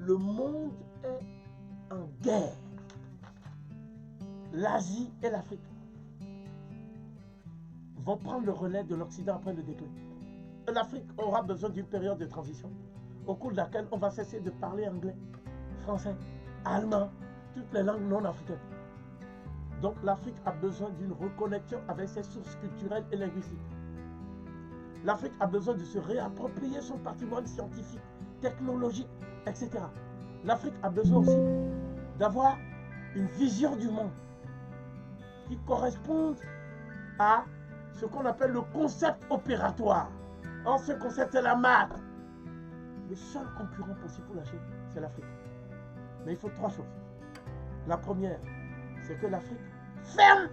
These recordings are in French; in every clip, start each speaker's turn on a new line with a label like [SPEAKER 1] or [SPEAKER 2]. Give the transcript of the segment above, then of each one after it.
[SPEAKER 1] le monde est en guerre. L'Asie et l'Afrique vont prendre le relais de l'Occident après le déclin. L'Afrique aura besoin d'une période de transition au cours de laquelle on va cesser de parler anglais, français, allemand, toutes les langues non africaines. Donc l'Afrique a besoin d'une reconnexion avec ses sources culturelles et linguistiques. L'Afrique a besoin de se réapproprier son patrimoine scientifique, technologique, etc. L'Afrique a besoin aussi d'avoir une vision du monde qui corresponde à ce qu'on appelle le concept opératoire. Or, ce concept est la maths. Le seul concurrent possible pour la Chine, c'est l'Afrique. Mais il faut 3 choses. La première, c'est que l'Afrique ferme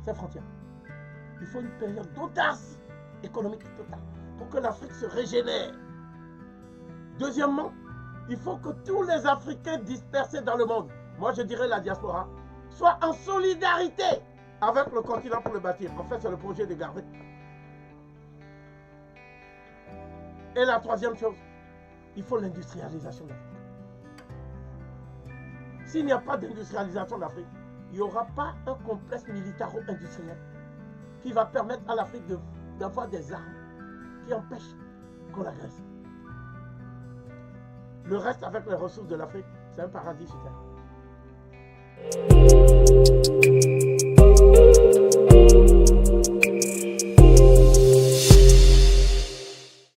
[SPEAKER 1] ses frontières. Il faut une période d'autarcie économique totale pour que l'Afrique se régénère. Deuxièmement, il faut que tous les Africains dispersés dans le monde, moi je dirais la diaspora, soient en solidarité avec le continent pour le bâtir. En fait, c'est le projet de Garvey. Et la troisième chose, il faut l'industrialisation de l'Afrique. S'il n'y a pas d'industrialisation de l'Afrique, il n'y aura pas un complexe militaro-industriel qui va permettre à l'Afrique d'avoir des armes qui empêchent qu'on l'agresse. Le reste, avec les ressources de l'Afrique, c'est un paradis sur terre.